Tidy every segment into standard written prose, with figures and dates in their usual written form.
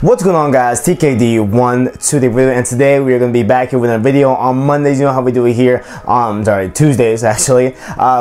What's going on, guys? TKD1 to the video, and today we are going to be back here with a video on Mondays. You know how we do it here. Tuesdays actually.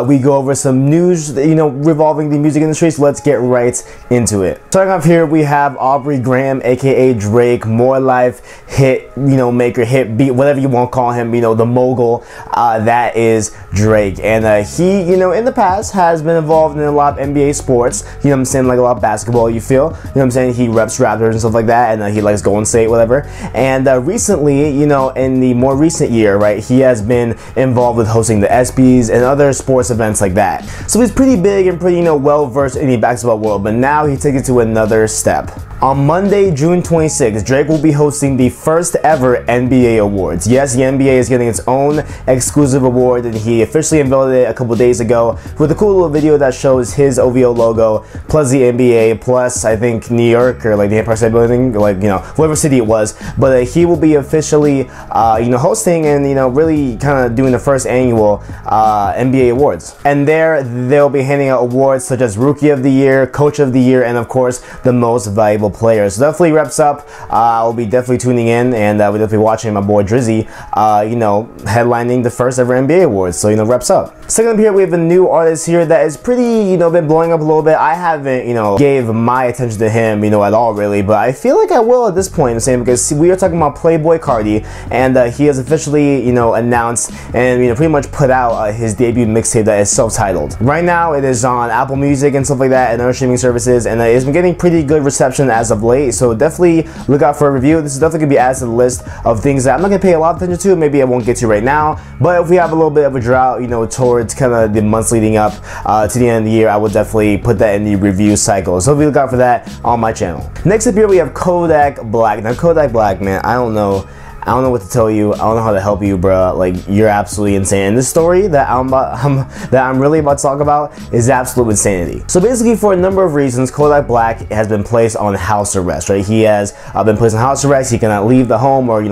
We go over some news, revolving the music industry. So let's get right into it. Starting off here, we have Aubrey Graham, aka Drake, More Life hit, maker, hit beat, whatever you want to call him. The mogul. That is Drake, and he, in the past has been involved in a lot of NBA sports. Like a lot of basketball. You feel, he reps Raptors and stuff like that. And he likes Golden State, whatever. And recently, in the more recent year, right, he has been involved with hosting the ESPYs and other sports events like that. So he's pretty big and pretty, well versed in the basketball world. But now he takes it to another step. On Monday, June 26th, Drake will be hosting the first ever NBA Awards. Yes, the NBA is getting its own exclusive award, and he officially unveiled it a couple days ago with a cool little video that shows his OVO logo, plus the NBA, plus I think New York, or like the Empire State Building, whatever city it was. But he will be officially, hosting and, really kind of doing the first annual NBA Awards. And they'll be handing out awards such as Rookie of the Year, Coach of the Year, and of course, the Most Valuable Players. So definitely reps up. I'll be definitely tuning in, and we'll definitely watching my boy Drizzy, headlining the first ever NBA Awards. So, reps up. Second up here, we have a new artist here that is pretty, been blowing up a little bit. I haven't, gave my attention to him, at all really, but I feel like I will at this point, because we are talking about Playboi Carti, and he has officially, announced and, pretty much put out his debut mixtape that is self-titled. Right now, it is on Apple Music and stuff like that, and other streaming services, and it's been getting pretty good reception as of late, so definitely look out for a review. This is definitely going to be added to the list of things that I'm not going to pay a lot of attention to. Maybe I won't get to right now, but if we have a little bit of a drought, towards kind of the months leading up to the end of the year, I will definitely put that in the review cycle. So if you look out for that on my channel. Next up here, we have Kodak Black. Now, Kodak Black, man, I don't know what to tell you. I don't know how to help you, bro. Like, you're absolutely insane. And this story that I'm really about to talk about is absolute insanity. So basically, for a number of reasons, Kodak Black has been placed on house arrest, right? He has been placed on house arrest. He cannot leave the home, or he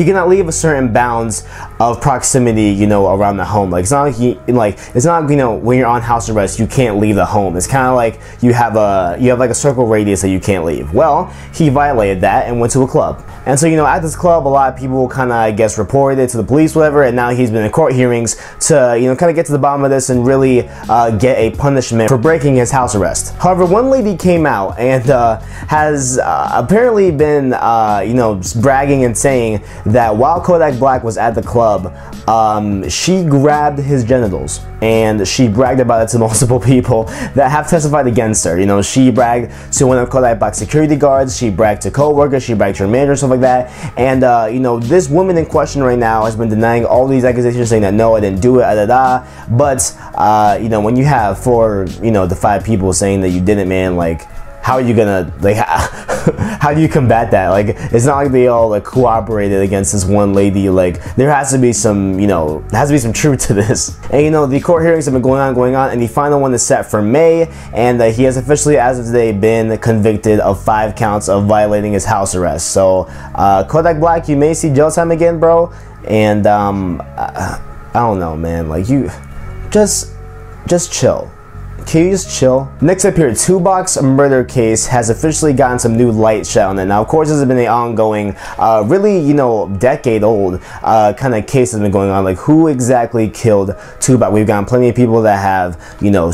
cannot leave a certain bounds of proximity, around the home. Like, it's not when you're on house arrest, you can't leave the home. It's kind of like you have like a circle radius that you can't leave. Well, he violated that and went to a club. And so, at this club, a lot of people kind of, I guess, reported it to the police, whatever, and now he's been in court hearings to, kind of get to the bottom of this and really get a punishment for breaking his house arrest. However, one lady came out and has apparently been, bragging and saying that while Kodak Black was at the club, she grabbed his genitals, and she bragged about it to multiple people that have testified against her. She bragged to one of Kodak Black's security guards, she bragged to co-workers, she bragged to her manager, stuff like that. And this woman in question right now has been denying all these accusations, saying that no, I didn't do it, but when you have the 5 people saying that you didn't, man, like, how are you gonna, how do you combat that? Like, it's not like they all cooperated against this one lady. Like, there has to be some, truth to this. And the court hearings have been going on, and the final one is set for May, and he has officially, as of today, been convicted of 5 counts of violating his house arrest. So Kodak Black, you may see jail time again, bro. And I don't know, man. Like, you just chill. Can you just chill? Next up here, Tupac's murder case has officially gotten some new light shed on it. Now, of course, this has been an ongoing, really, decade-old kind of case that's been going on. Like, who exactly killed Tupac? We've gotten plenty of people that have,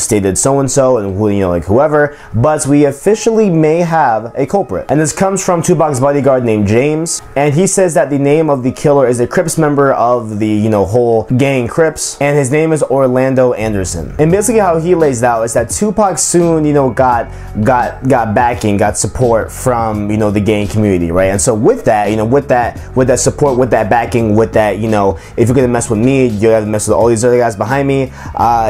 stated so-and-so and who, whoever. But we officially may have a culprit. And this comes from Tupac's bodyguard named James. And he says that the name of the killer is a Crips member of the, whole gang Crips. And his name is Orlando Anderson. And basically how he lays out is that Tupac soon, got backing, got support from, the gang community, right? And so with that, with that support, with that backing, with that, if you're gonna mess with me, you're gonna mess with all these other guys behind me.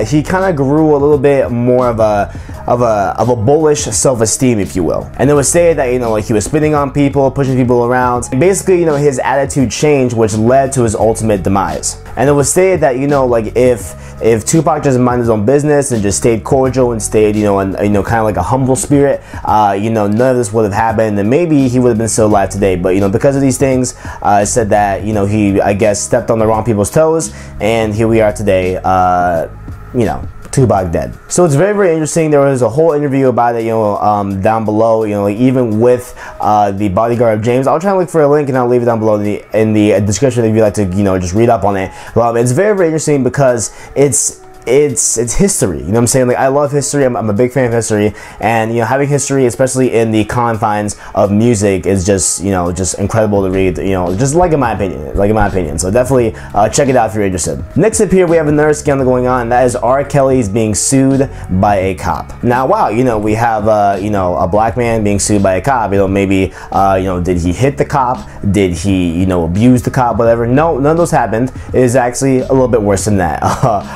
He kind of grew a little bit more of a bullish self-esteem, if you will. And it was said that, like, he was spitting on people, pushing people around. And basically, his attitude changed, which led to his ultimate demise. And it was said that, like, if Tupac doesn't mind his own business and just stayed cordial and stayed, kind of like a humble spirit, none of this would have happened, and maybe he would have been still alive today. But, because of these things, it said that, he, I guess, stepped on the wrong people's toes, and here we are today, Tupac dead. So it's very, very interesting. There was a whole interview about it, you know, down below, you know, like even with the bodyguard of James. I'll try to look for a link and I'll leave it down below in the description if you'd like to, you know, just read up on it. It's very, very interesting because it's history, you know what I'm saying? Like, I love history. I'm a big fan of history, and you know, having history, especially in the confines of music, is just, you know, just incredible to read, you know, just like in my opinion. So definitely check it out if you're interested. Next up here, we have another scandal going on, and that is R. Kelly's being sued by a cop. Now, wow, you know, we have you know, a black man being sued by a cop. You know, maybe you know, did he hit the cop? Did he, you know, abuse the cop? Whatever. No, none of those happened. It is actually a little bit worse than that.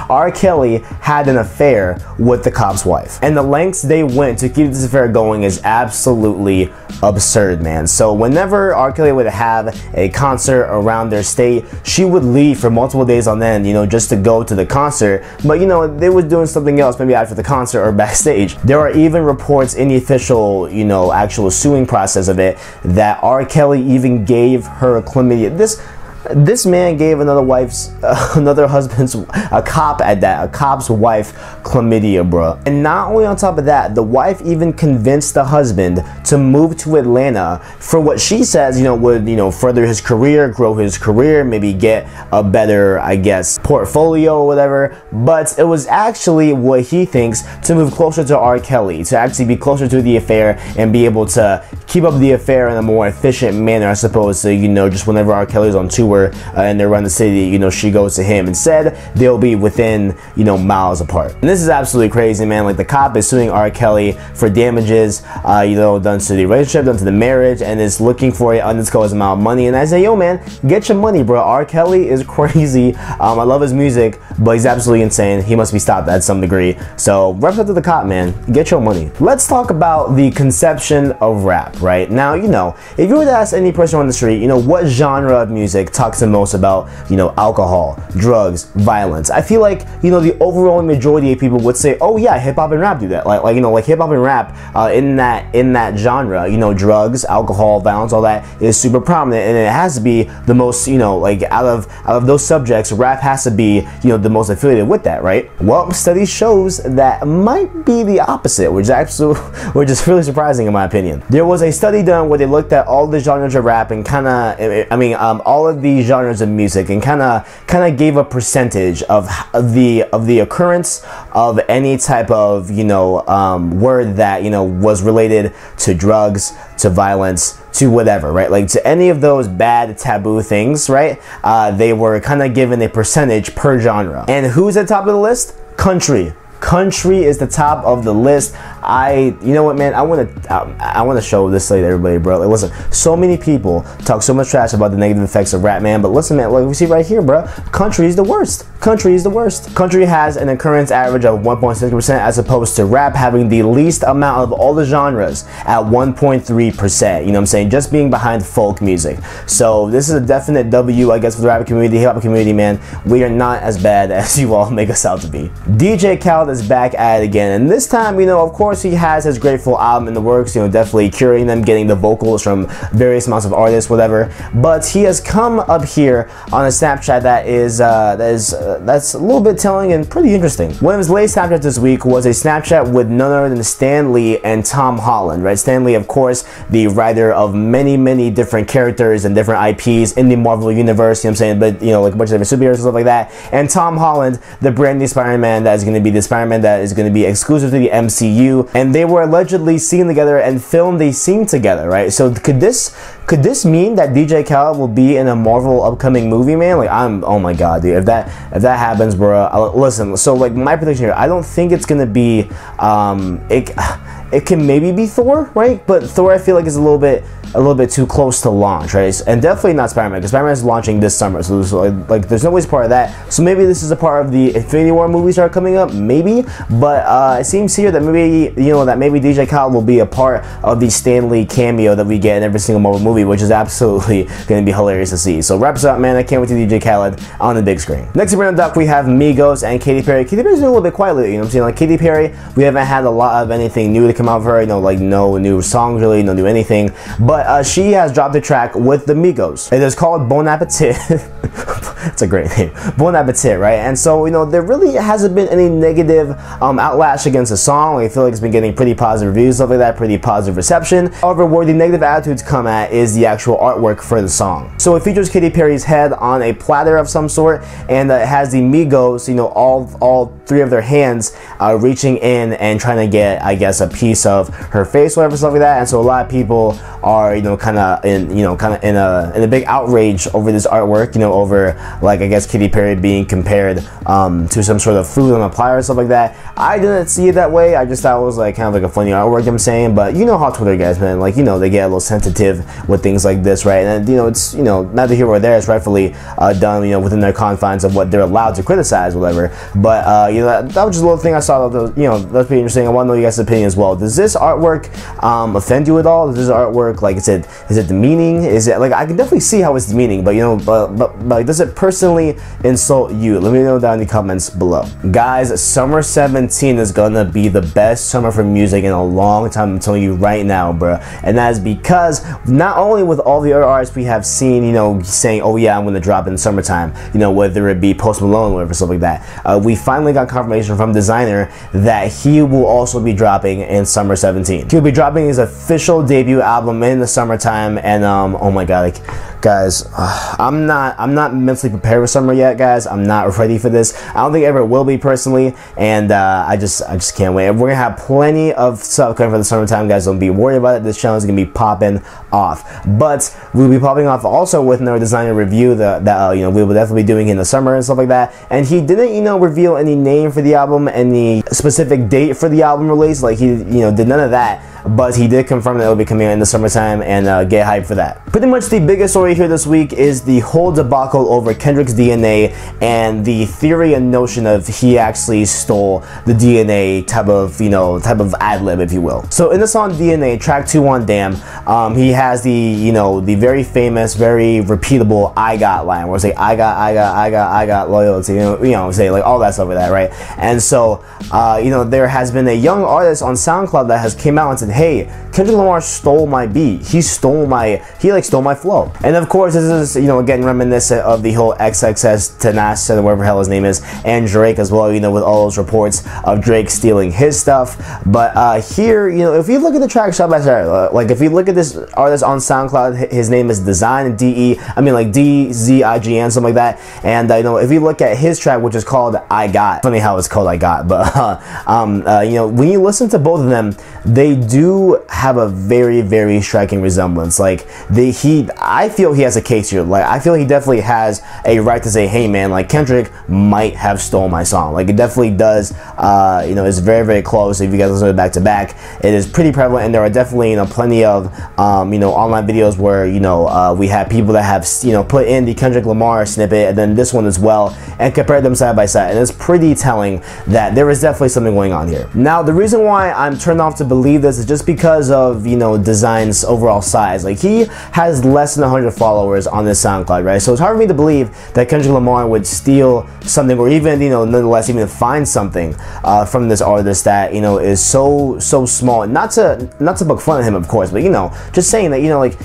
R. Kelly had an affair with the cop's wife, and the lengths they went to keep this affair going is absolutely absurd, man. So whenever R. Kelly would have a concert around their state, she would leave for multiple days on end, you know, just to go to the concert. But you know, they was doing something else, maybe after the concert or backstage. There are even reports in the official, you know, actual suing process of it, that R. Kelly even gave her chlamydia. This man gave another husband's, a cop's wife chlamydia, bro. And not only on top of that, the wife even convinced the husband to move to Atlanta for what she says, you know, would, you know, further his career, grow his career, maybe get a better, I guess, portfolio or whatever. But it was actually what he thinks, to move closer to R. Kelly, to actually be closer to the affair and be able to keep up the affair in a more efficient manner, I suppose. So, you know, just whenever R. Kelly's on tour, and they're around the city, you know, she goes to him. Instead, they'll be within, you know, miles apart. And this is absolutely crazy, man. Like, the cop is suing R. Kelly for damages, you know, done to the relationship, done to the marriage, and is looking for an undisclosed amount of money. And I say, yo, man, get your money, bro. R. Kelly is crazy. I love his music, but he's absolutely insane. He must be stopped at some degree. So, reps up to the cop, man. Get your money. Let's talk about the conception of rap, right? Now, you know, if you were to ask any person on the street, you know, what genre of music talks the most about, you know, alcohol, drugs, violence, I feel like, you know, the overwhelming majority of people would say, oh yeah, hip hop and rap do that. Like you know, like hip hop and rap in that genre, you know, drugs, alcohol, violence, all that is super prominent, and it has to be the most, you know, like out of those subjects, rap has to be, you know, the most affiliated with that, right? Well, study shows that might be the opposite, which is really surprising in my opinion. There was a study done where they looked at all the genres of rap and kind of, all of the genres of music, and kind of gave a percentage of the occurrence of any type of, you know, word that, you know, was related to drugs, to violence, to whatever, right? Like, to any of those bad taboo things, right? They were kind of given a percentage per genre. And who's at the top of the list? Country. Country is the top of the list. You know what, man? I want to show this to everybody, bro. Like, listen, so many people talk so much trash about the negative effects of rap, man. But listen, man, like we see right here, bro. Country is the worst. Country is the worst. Country has an occurrence average of 1.6%, as opposed to rap having the least amount of all the genres at 1.3%. You know what I'm saying? Just being behind folk music. So this is a definite W, I guess, for the rap community, hip hop community, man. We are not as bad as you all make us out to be. DJ Khaled is back at it again, and this time, you know, of course, he has his Grateful album in the works, you know, definitely curating them, getting the vocals from various amounts of artists, whatever. But he has come up here on a Snapchat that's a little bit telling and pretty interesting. One of his latest Snapchats this week was a Snapchat with none other than Stan Lee and Tom Holland, right? Stan Lee, of course, the writer of many different characters and different IPs in the Marvel universe, you know what I'm saying? But, you know, like a bunch of different superheroes and stuff like that. And Tom Holland, the brand new Spider-Man that is going to be the Spider-Man that is going to be exclusive to the MCU, and they were allegedly seen together and filmed a scene together, right? So could this mean that DJ Khaled will be in a Marvel upcoming movie, man? Like, oh my god, dude, if that happens, bro, listen, so like my prediction here, I don't think it's gonna be it can maybe be Thor, right? But Thor, I feel like, is a little bit too close to launch, right? And definitely not Spider-Man, because Spider-Man is launching this summer, so like there's no way it's part of that. So maybe this is a part of the Infinity War movies that are coming up, maybe. But it seems here that maybe, you know, that maybe DJ Khaled will be a part of the Stan Lee cameo that we get in every single Marvel movie, which is absolutely going to be hilarious to see. So wraps up, man. I can't wait to DJ Khaled on the big screen. Next up on the dock, we have Migos and Katy Perry. Katy Perry's been a little bit quiet lately, you know what I'm saying? Like, Katy Perry, we haven't had a lot of anything new to come out of her, you know, like no new songs really, no new anything, but she has dropped a track with the Migos. It is called Bon Appetit. It's a great name, Bon Appetit, right? And so, you know, there really hasn't been any negative outlash against the song. Like, I feel like it's been getting pretty positive reviews, stuff like that, pretty positive reception. However, where the negative attitudes come at is the actual artwork for the song. So it features Katy Perry's head on a platter of some sort, and it has the Migos, you know, all three of their hands reaching in and trying to get, I guess, a piece of her face, whatever, stuff like that. And so a lot of people are, you know, kind of in a big outrage over this artwork, you know, over, like, I guess Katy Perry being compared to some sort of food on a platter or stuff like that. I didn't see it that way. I just thought it was like kind of like a funny artwork, I'm saying. But you know how Twitter guys, man, like, you know, they get a little sensitive with things like this, right? And, you know, it's, you know, neither here or there. It's rightfully done, you know, within their confines of what they're allowed to criticize, whatever. But you know, that was just a little thing I saw. You know, that's pretty interesting. I want to know you guys' opinion as well. Does this artwork offend you at all? Does this artwork, like, is it demeaning? Is it, like, I can definitely see how it's demeaning, but, you know, but like, does it personally insult you? Let me know down in the comments below. Guys, summer 17 is gonna be the best summer for music in a long time. I'm telling you right now, bro. And that is because not only with all the other artists we have seen, you know, saying, oh yeah, I'm gonna drop in the summertime, you know, whether it be Post Malone or whatever, stuff like that. We finally got confirmation from Desiigner that he will also be dropping in summer 17. He'll be dropping his official debut album in the summertime, and oh my god, like, guys, I'm not mentally prepared for summer yet, guys. I'm not ready for this. I don't think I ever will be personally, and I just can't wait. We're gonna have plenty of stuff coming for the summertime, guys. Don't be worried about it. This channel is gonna be popping off, but we'll be popping off also with another Desiigner review that you know, we will definitely be doing in the summer and stuff like that. And he didn't, you know, reveal any name for the album, any specific date for the album release. Like, he, you know, did none of that. But he did confirm that it will be coming out in the summertime, and get hyped for that. Pretty much the biggest story here this week is the whole debacle over Kendrick's DNA and the theory and notion of he actually stole the DNA type of ad-lib, if you will. So in the song DNA, track 2 on Damn, he has the, you know, the very famous, very repeatable I got line, where it's like, I got loyalty, you know, say like all that stuff like that, right? And so, you know, there has been a young artist on SoundCloud that has came out and said, hey, Kendrick Lamar stole my beat. He stole my flow. And of course, this is, you know, again, reminiscent of the whole XXS Tenace, or whatever the hell his name is, and Drake as well, you know, with all those reports of Drake stealing his stuff. But here, you know, if you look at the track side by side, like, if you look at this artist on SoundCloud, his name is Desiign, Dezign, something like that. And you know, if you look at his track, which is called I Got, funny how it's called I Got, but you know, when you listen to both of them, they do have a very, very striking resemblance. Like, I feel he has a case here. Like, I feel he definitely has a right to say, hey man, like, Kendrick might have stole my song. Like, it definitely does. You know, it's very, very close. If you guys listen to it back to back, it is pretty prevalent, and there are definitely, you know, plenty of you know, online videos where, you know, we have people that have, you know, put in the Kendrick Lamar snippet and then this one as well, and compared them side by side, and it's pretty telling that there is definitely something going on here. Now, the reason why I'm turned off to believe this is just because of, you know, Design's overall size. Like, he has less than 100 followers on this SoundCloud, right? So it's hard for me to believe that Kendrick Lamar would steal something, or even, you know, nonetheless, even find something from this artist that, you know, is so small. Not to poke fun at him, of course, but, you know, just saying that, you know, like,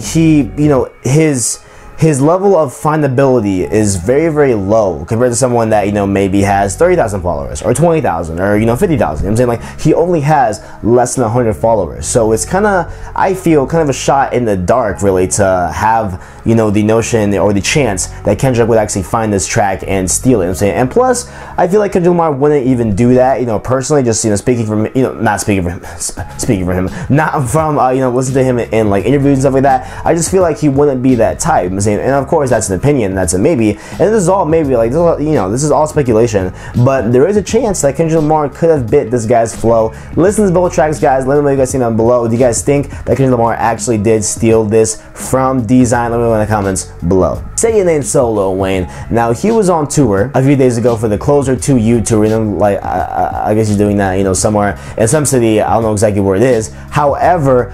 he, you know, his level of findability is very, very low compared to someone that, you know, maybe has 30,000 followers or 20,000 or, you know, 50,000. You know what I'm saying? Like, he only has less than 100 followers. So it's kind of, I feel, kind of a shot in the dark, really, to have, you know, the notion or the chance that Kendrick would actually find this track and steal it. You know what I'm saying? And plus, I feel like Kendrick Lamar wouldn't even do that, you know, personally, just, you know, speaking from, you know, not speaking for him, not from, you know, listening to him in like interviews and stuff like that. I just feel like he wouldn't be that type. You know, and of course, that's an opinion, that's a maybe, and this is all maybe, like, you know, this is all speculation, but there is a chance that Kendrick Lamar could have bit this guy's flow. Listen to both tracks, guys. Let me know what you guys think down below. Do you guys think that Kendrick Lamar actually did steal this from Desiign? Let me know in the comments below. say your name so, Lil Wayne. Now, he was on tour a few days ago for the Closer to You tour, and like, I guess he's doing that, you know, somewhere in some city. I don't know exactly where it is. However,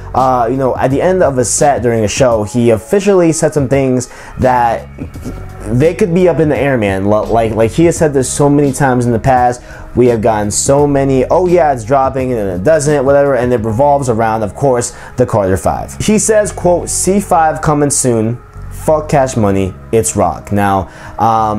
you know, at the end of a set during a show, he officially said some things that they could be up in the air, man. Like he has said this so many times in the past. We have gotten so many, oh yeah, it's dropping, and then it doesn't, whatever, and it revolves around, of course, the Carter 5. He says, quote, C5 coming soon. Fuck Cash Money, it's ROC. Now,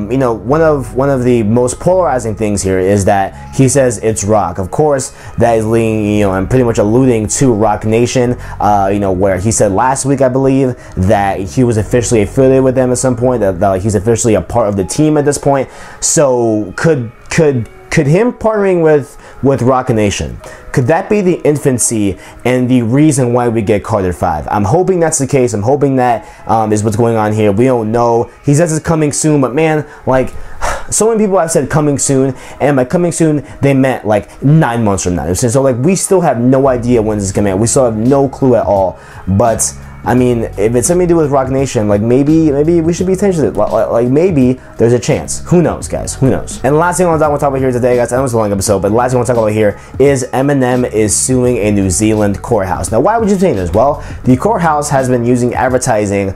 you know, one of the most polarizing things here is that he says it's ROC. Of course, that is leading, you know, and pretty much alluding to ROC Nation, you know, where he said last week, I believe, that he was officially affiliated with them at some point, that he's officially a part of the team at this point. So could him partnering with ROC Nation, could that be the infancy and the reason why we get Carter 5? I'm hoping that's the case. I'm hoping that is what's going on here. We don't know. He says it's coming soon, but man, like, so many people have said coming soon, and by coming soon, they meant like 9 months from now. So like, we still have no idea when this is coming out. We still have no clue at all. But I mean, if it's something to do with ROC Nation, like maybe we should be attention to it. Like maybe there's a chance. Who knows, guys? Who knows? And the last thing I want to talk about here today, guys, I know it's a long episode, but the last thing I want to talk about here is Eminem is suing a New Zealand courthouse. Now, why would you think this? Well, the courthouse has been using advertising,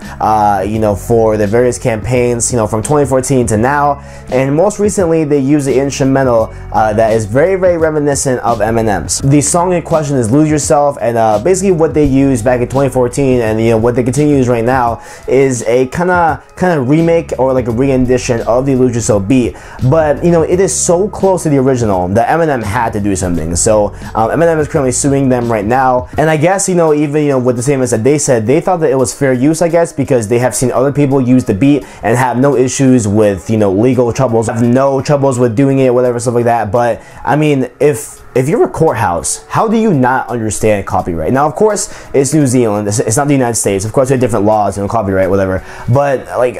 you know, for the various campaigns, you know, from 2014 to now, and most recently they used the instrumental that is very, very reminiscent of Eminem's. The song in question is "Lose Yourself," and basically what they used back in 2014 and you know what they continue to use right now is a kind of remake or like a rendition of the "Lose Yourself" beat, but you know it is so close to the original that Eminem had to do something. So Eminem is currently suing them right now, and I guess you know even you know with the statements that they said, they thought that it was fair use, I guess, because they have seen other people use the beat and have no issues with you know legal troubles, have no troubles with doing it, whatever, stuff like that. But I mean, if you're a courthouse, how do you not understand copyright? Now, of course, it's New Zealand. It's not the United States. Of course, there are different laws, you know, copyright, whatever. But like,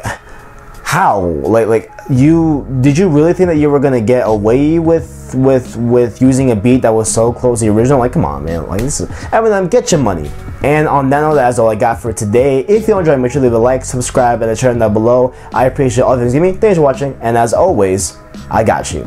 how? Like, did you really think that you were gonna get away with using a beat that was so close to the original? Like, come on, man. Like, this is Eminem, get your money. And on that note, that's all I got for today. If you enjoyed, make sure to leave a like, subscribe, and a share down below. I appreciate all the things you give me. Thanks for watching, and as always, I got you.